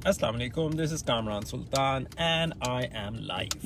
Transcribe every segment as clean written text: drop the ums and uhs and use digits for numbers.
Assalamu alaikum, this is Kamran Sultan and I am live.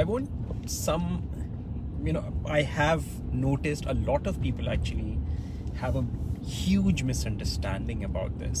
I want some, I have noticed a lot of people actually have a huge misunderstanding about this.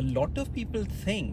a lot of people think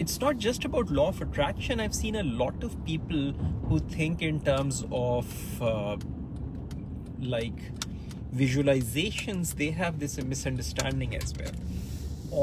it's not just about law of attraction. I've seen a lot of people who think in terms of like visualizations. They have this misunderstanding as well.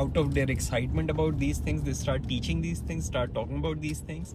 out of their excitement about these things they start teaching these things, start talking about these things.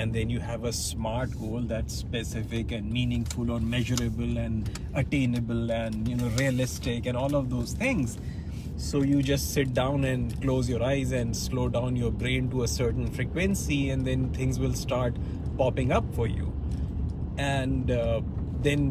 and then you have a smart goal that's specific and meaningful or measurable and attainable and realistic and all of those things, so you just sit down and close your eyes and slow down your brain to a certain frequency and then things will start popping up for you. And then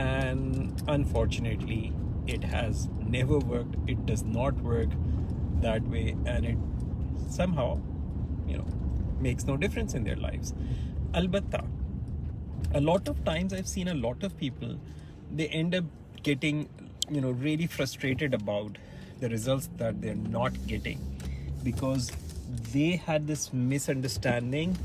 and unfortunately it has never worked. It does not work that way and it somehow makes no difference in their lives. Albatta, a lot of times I've seen a lot of people, they end up getting really frustrated about the results that they're not getting because they had this misunderstanding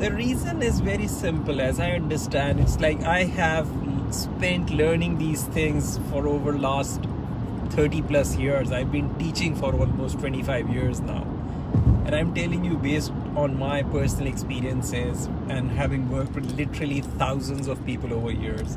The reason is very simple, as I understand. It's like I have spent learning these things for over last 30 plus years. I've been teaching for almost 25 years now. And I'm telling you based on my personal experiences and having worked with literally thousands of people over years.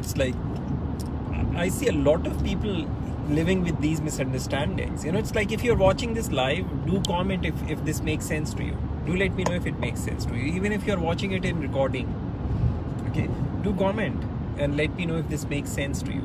it's like I see a lot of people living with these misunderstandings. It's like if you're watching this live, do comment if this makes sense to you. Do let me know if it makes sense to you. Even if you're watching it in recording, okay, do comment and let me know if this makes sense to you.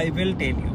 I will tell you.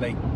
like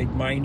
like mind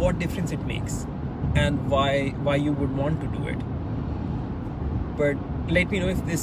what difference it makes and why you would want to do it. But let me know if this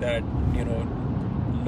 that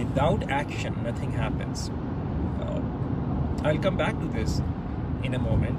without action nothing happens. I'll come back to this in a moment.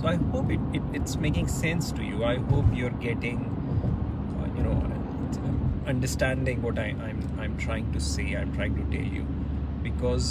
So I hope it's making sense to you. I hope you're getting understanding what I'm trying to say, I'm trying to tell you, because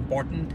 important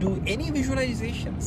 do any visualizations?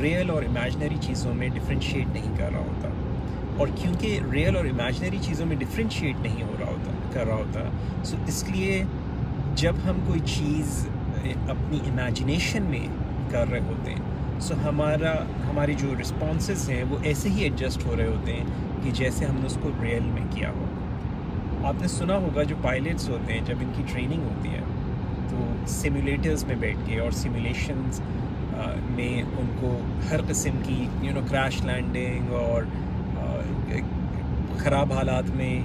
Real اور imaginary چیزوں میں differentiate نہیں کر رہا ہوتا. اور کیونکہ real اور امیجنری چیزوں میں ڈفرینشیٹ نہیں کر رہا ہوتا سو اس لیے جب ہم کوئی چیز اپنی امیجنیشن میں کر رہے ہوتے ہیں سو ہماری جو رسپانسز ہیں وہ ایسے ہی ایڈجسٹ ہو رہے ہوتے ہیں کہ جیسے ہم نے اس کو ریئل میں کیا ہو. آپ نے سنا ہوگا جو پائلٹس ہوتے ہیں جب ان کی ٹریننگ ہوتی ہے تو سیمولیٹرز میں بیٹھ کے اور سیمولیشنز میں ان کو ہر قسم کی کریش لینڈنگ اور خراب حالات میں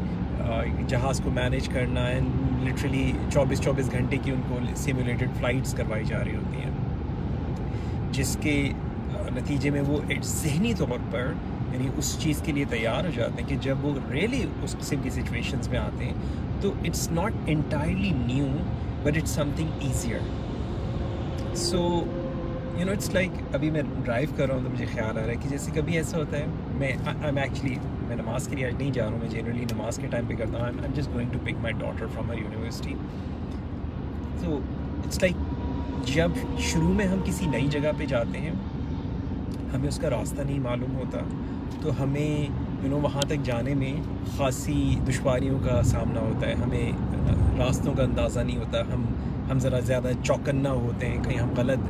جہاز کو مینیج کرنا اینڈ لٹرلی 24 گھنٹے کی ان کو سیمولیٹڈ فلائٹس کروائی جا رہی ہوتی ہیں جس کے نتیجے میں وہ ذہنی طور پر یعنی اس چیز کے لیے تیار ہو جاتے ہیں کہ جب وہ ریئلی اس قسم کی سچویشنز میں آتے ہیں تو it's not entirely new but it's something easier. So it's like ابھی میں ڈرائیو کر رہا ہوں تو مجھے خیال آ رہا ہے کہ جیسے کبھی ایسا ہوتا ہے میں نماز کے لیے آج نہیں جا رہا ہوں. میں جنرلی نماز کے ٹائم پہ کرتا ہوں. I'm just going to pick my daughter from her university. تو اٹس لائک جب شروع میں ہم کسی نئی جگہ پہ جاتے ہیں ہمیں اس کا راستہ نہیں معلوم ہوتا تو ہمیں وہاں تک جانے میں خاصی دشواریوں کا سامنا ہوتا ہے. ہمیں راستوں کا اندازہ نہیں ہوتا. ہم ذرا زیادہ چوکنا ہوتے ہیں کہیں ہم غلط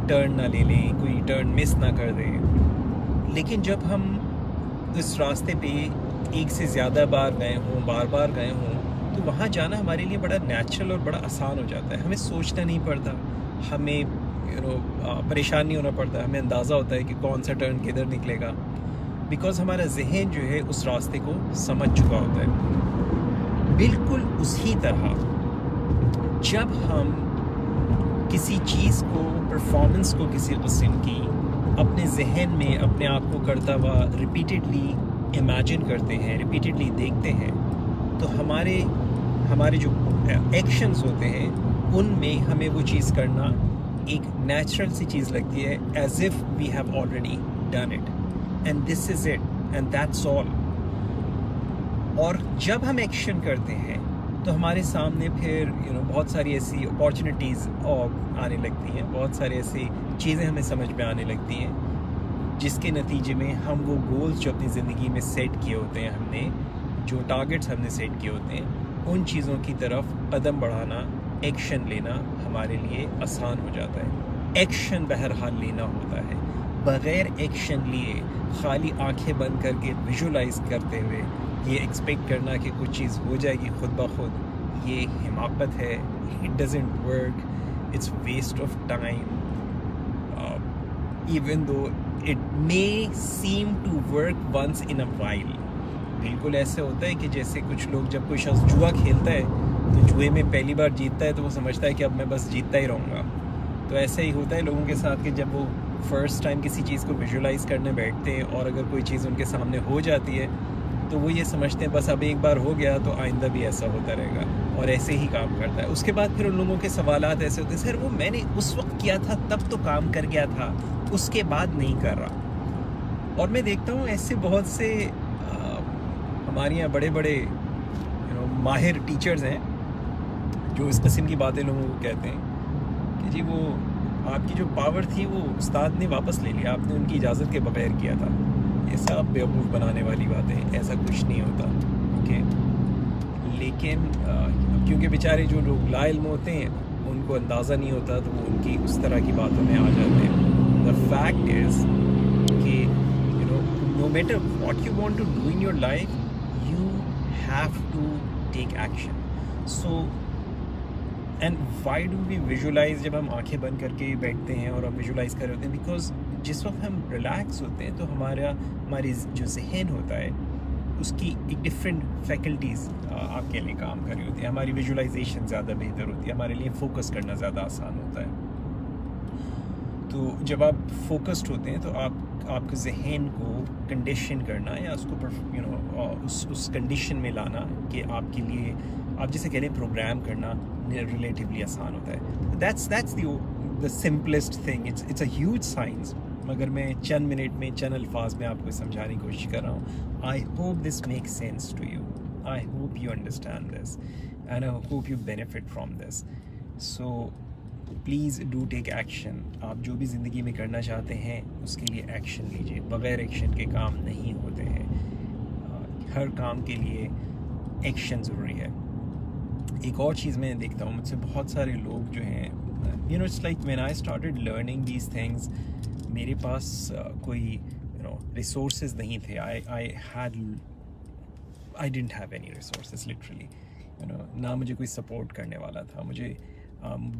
ٹرن نہ لے لیں, کوئی ٹرن مس نہ کر دیں. لیکن جب ہم اس راستے پہ ایک سے زیادہ بار گئے ہوں تو وہاں جانا ہمارے لیے بڑا نیچرل اور بڑا آسان ہو جاتا ہے. ہمیں سوچنا نہیں پڑتا, ہمیں پریشان نہیں ہونا پڑتا. ہمیں اندازہ ہوتا ہے کہ کون سا ٹرن کدھر نکلے گا بیکاز ہمارا ذہن جو ہے اس راستے کو سمجھ چکا ہوتا ہے. بالکل اسی طرح جب ہم کسی چیز کو پرفارمنس کو کسی قسم کی اپنے ذہن میں اپنے آپ کو کرتا ہوا ریپیٹیڈلی امیجن کرتے ہیں, ریپیٹیڈلی دیکھتے ہیں تو ہمارے جو ایکشنز ہوتے ہیں ان میں ہمیں وہ چیز کرنا ایک نیچرل سی چیز لگتی ہے, as if we have already done it and this is it and that's all. اور جب ہم ایکشن کرتے ہیں تو ہمارے سامنے پھر بہت ساری ایسی اپارچونیٹیز آنے لگتی ہیں, بہت ساری ایسی چیزیں ہمیں سمجھ میں آنے لگتی ہیں جس کے نتیجے میں ہم وہ گولز جو اپنی زندگی میں سیٹ کیے ہوتے ہیں, ہم نے جو ٹارگٹس ہم نے سیٹ کیے ہوتے ہیں ان چیزوں کی طرف قدم بڑھانا, ایکشن لینا ہمارے لیے آسان ہو جاتا ہے. ایکشن بہرحال لینا ہوتا ہے. بغیر ایکشن لیے خالی آنکھیں بند کر کے ویژولائز کرتے ہوئے یہ ایکسپیکٹ کرنا کہ کچھ چیز ہو جائے گی خود بخود, یہ حماقت ہے. It doesn't work, it's waste of time even though it may seem to work once in a while. بالکل ایسے ہوتا ہے کہ جیسے کچھ لوگ جب کوئی شخص جوا کھیلتا ہے تو جوئے میں پہلی بار جیتتا ہے تو وہ سمجھتا ہے کہ اب میں بس جیتتا ہی رہوں گا. تو ایسا ہی ہوتا ہے لوگوں کے ساتھ کہ جب وہ فرسٹ ٹائم کسی چیز کو ویژولائز کرنے بیٹھتے ہیں اور اگر کوئی چیز ان کے سامنے ہو جاتی ہے تو وہ یہ سمجھتے ہیں بس اب ایک بار ہو گیا تو آئندہ بھی ایسا ہوتا رہے گا, اور ایسے ہی کام کرتا ہے. اس کے بعد پھر ان لوگوں کے سوالات ایسے ہوتے ہیں, سر وہ میں نے اس وقت کیا تھا تب تو کام کر گیا تھا, اس کے بعد نہیں کر رہا. اور میں دیکھتا ہوں ایسے بہت سے ہمارے یہاں بڑے بڑے ماہر ٹیچرز ہیں جو اس قسم کی باتیں لوگوں کو کہتے ہیں کہ جی وہ آپ کی جو پاور تھی وہ استاد نے واپس لے لیا, آپ نے ان کی اجازت کے بغیر کیا تھا. یہ سب بیوقوف بنانے والی باتیں, ایسا کچھ نہیں ہوتا. اوکے, لیکن کیونکہ بیچارے جو لوگ لا علم ہوتے ہیں ان کو اندازہ نہیں ہوتا تو وہ ان کی اس طرح کی باتوں میں آ جاتے ہیں. دا فیکٹ از کہ no matter what you want to do in your life, you have to take action. So and why do we visualize جب ہم آنکھیں بند کر کے بیٹھتے ہیں اور ہم ویژولائز کر رہے ہوتے ہیں, بیکاز جس وقت ہم ریلیکس ہوتے ہیں تو ہماری جو ذہن ہوتا ہے اس کی ایک ڈفرینٹ فیکلٹیز آپ کے لیے کام کر رہی ہوتی ہیں. ہماری ویژولائزیشن زیادہ بہتر ہوتی ہے, ہمارے لیے فوکس کرنا زیادہ آسان ہوتا ہے. تو جب آپ فوکسڈ ہوتے ہیں تو آپ کے ذہن کو کنڈیشن کرنا یا اس کو اس کنڈیشن میں لانا کہ آپ کے لیے آپ جسے کہہ لیں پروگرام کرنا ریلیٹیولی آسان ہوتا ہے. That's the simplest thing. It's a huge science. مگر میں چند منٹ میں چند الفاظ میں آپ کو سمجھانے کی کوشش کر رہا ہوں. I hope this makes sense to you. I hope you understand this and I hope you benefit from this. So please do take action. آپ جو بھی زندگی میں کرنا چاہتے ہیں اس کے لیے ایکشن لیجیے. بغیر ایکشن کے کام نہیں ہوتے ہیں. ہر کام کے لیے ایکشن ضروری ہے. ایک اور چیز میں دیکھتا ہوں مجھ سے بہت سارے لوگ جو ہیں it's like when I started learning these things, میرے پاس کوئی ریسورسز نہیں تھے. I didn't have any resources literally, نہ مجھے کوئی سپورٹ کرنے والا تھا. مجھے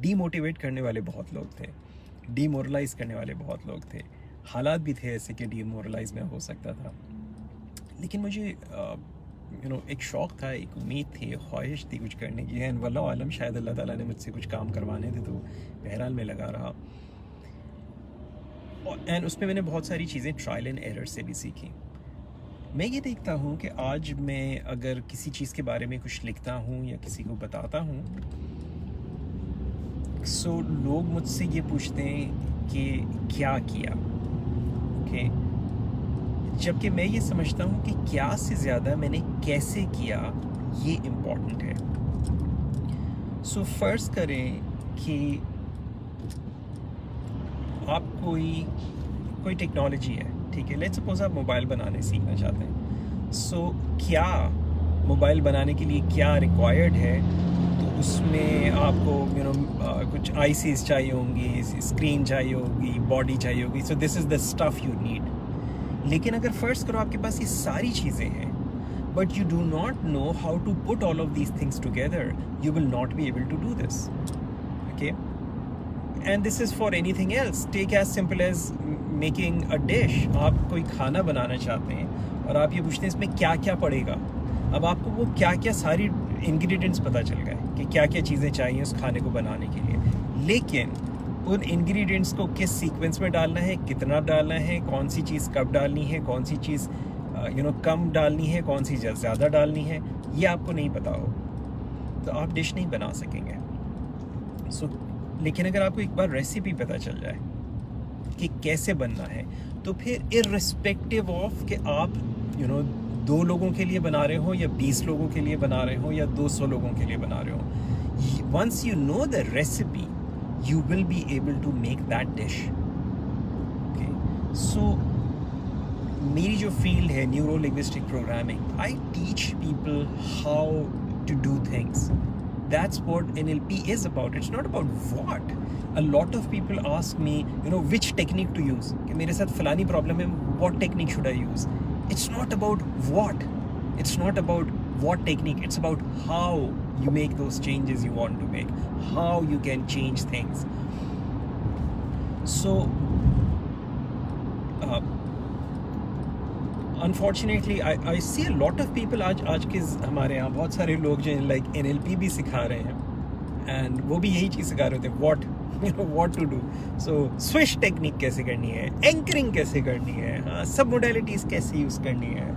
ڈی موٹیویٹ کرنے والے بہت لوگ تھے, ڈی مورلائز کرنے والے بہت لوگ تھے. حالات بھی تھے ایسے کہ ڈی مورلائز میں ہو سکتا تھا. لیکن مجھے ایک شوق تھا, ایک امید تھی, ایک خواہش تھی کچھ کرنے کی. اینڈ واللہ عالم شاید اللہ تعالیٰ نے مجھ سے کچھ کام کروانے تھے تو بہرحال میں لگا رہا. اینڈ اس میں نے بہت ساری چیزیں ٹرائل اینڈ ایرر سے بھی سیکھی. میں یہ دیکھتا ہوں کہ آج میں اگر کسی چیز کے بارے میں کچھ لکھتا ہوں یا کسی کو بتاتا ہوں سو لوگ مجھ سے یہ پوچھتے ہیں کہ کیا کیا, اوکے, جبکہ میں یہ سمجھتا ہوں کہ کیا سے زیادہ میں نے کیسے کیا یہ امپورٹنٹ ہے. سو فرض کریں کہ آپ کوئی ٹیکنالوجی ہے, ٹھیک ہے, لیٹس سپوز آپ موبائل بنانے سیکھنا چاہتے ہیں. سو کیا موبائل بنانے کے لیے کیا ریکوائرڈ ہے, تو اس میں آپ کو کچھ آئی سیز چاہیے ہوں گی, اسکرین چاہیے ہوگی, باڈی چاہیے ہوگی. سو دس از دا اسٹف یو نیڈ. لیکن اگر فرض کرو آپ کے پاس یہ ساری چیزیں ہیں but you do not know how to put all of these things together, you will not be able to do this, okay. And this is for anything else. Take as simple as making a dish. آپ کوئی کھانا بنانا چاہتے ہیں اور آپ یہ پوچھتے ہیں اس میں کیا کیا پڑے گا. اب آپ کو وہ کیا کیا ساری انگریڈینٹس پتہ چل گئے کہ کیا کیا چیزیں چاہیے اس کھانے کو بنانے کے لیے. لیکن ان انگریڈینٹس کو کس سیکوینس میں ڈالنا ہے, کتنا ڈالنا ہے, کون سی چیز کب ڈالنی ہے, کون سی چیز کم ڈالنی ہے, کون سی زیادہ ڈالنی ہے, یہ آپ کو نہیں پتہ ہو تو آپ ڈش نہیں بنا سکیں گے. لیکن اگر آپ کو ایک بار ریسیپی پتہ چل جائے کہ کیسے بننا ہے تو پھر ارسپیکٹیو آف کہ آپ 2 لوگوں کے لیے بنا رہے ہوں یا 20 لوگوں کے لیے بنا رہے ہوں یا 200 لوگوں کے لیے بنا رہے ہوں, once you know the recipe you will be able to make that dish. Okay, so میری جو فیلڈ ہے neuro linguistic programming, I teach people how to do things. That's what NLP is about. It's not about what. A lot of people ask me, which technique to use. کہ میرے ساتھ فلانی problem ہے, what technique should I use? It's not about what. It's not about what technique. It's about how you make those changes you want to make, how you can change things. So unfortunately I see a lot of people آج کے ہمارے یہاں بہت سارے لوگ جو ہیں like NLP بھی سکھا رہے ہیں اینڈ وہ بھی یہی چیز سکھا رہے ہوتے ہیں what to do. So swish technique کیسے کرنی ہے, اینکرنگ کیسے کرنی ہے, سب موڈیلٹیز کیسے یوز کرنی ہے,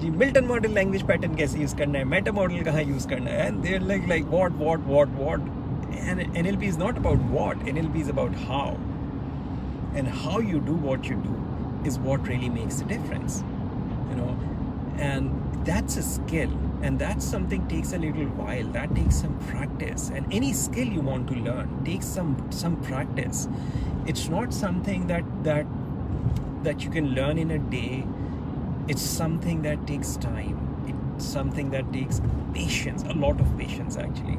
جی ملٹن ماڈل لینگویج پیٹرن کیسے یوز کرنا ہے, میٹا ماڈل کہاں یوز کرنا ہے, and they are like what. And NLP is not about what, NLP is about how, and how you do what you do is what really makes a difference, and that's a skill, and that's something takes a little while, that takes some practice, and any skill you want to learn takes some practice. It's not something that you can learn in a day. It's something that takes time. It's something that takes patience, a lot of patience actually.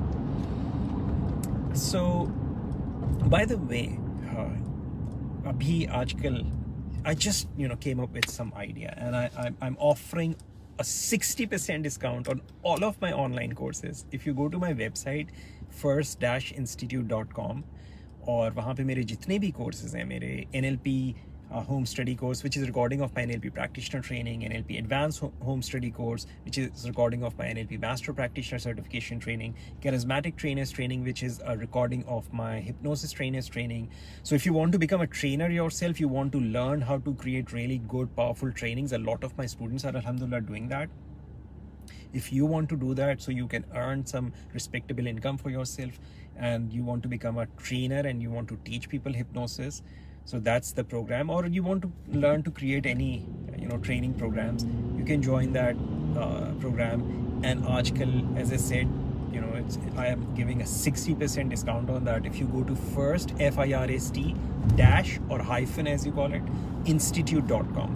So by the way, abhi aajkal I just came up with some idea, and I'm offering a 60% discount on all of my online courses. If you go to my website first-institute.com, اور وہاں پہ میرے جتنے بھی courses ہیں, میرے NLP home study course which is recording of my NLP practitioner training, NLP advanced home study course which is recording of my NLP master practitioner certification training, charismatic trainers training which is a recording of my hypnosis trainers training. So if you want to become a trainer yourself, you want to learn how to create really good powerful trainings, a lot of my students are alhamdulillah doing that. If you want to do that so you can earn some respectable income for yourself, and you want to become a trainer and you want to teach people hypnosis, so that's the program. Or you want to learn to create any training programs, you can join that program. And aajkal, as I said, I am giving a 60% discount on that if you go to first FIRST dash or hyphen as you call it institute.com.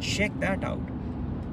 Check that out.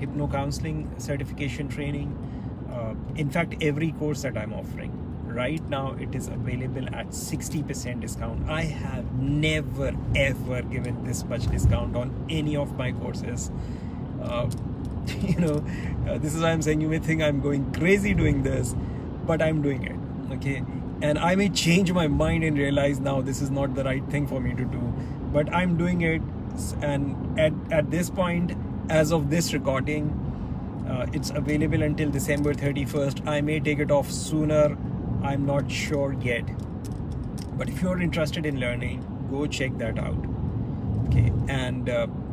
hypno counseling certification training, in fact every course that I'm offering right now, it is available at 60% discount. I have never ever given this much discount on any of my courses. This is why I'm saying you may think I'm going crazy doing this, but I'm doing it, okay? And I may change my mind and realize now this is not the right thing for me to do, but I'm doing it. And at this point, as of this recording, it's available until December 31st. I may take it off sooner, I'm not sure yet, but if you're interested in learning, go check that out, okay? And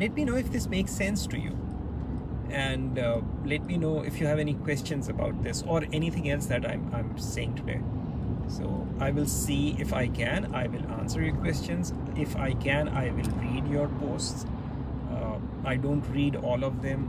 let me know if this makes sense to you, and let me know if you have any questions about this or anything else that I'm saying today. So I will see if I can. I will answer your questions. If I can, I will read your posts. I don't read all of them.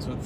So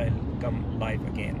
I'll come live again.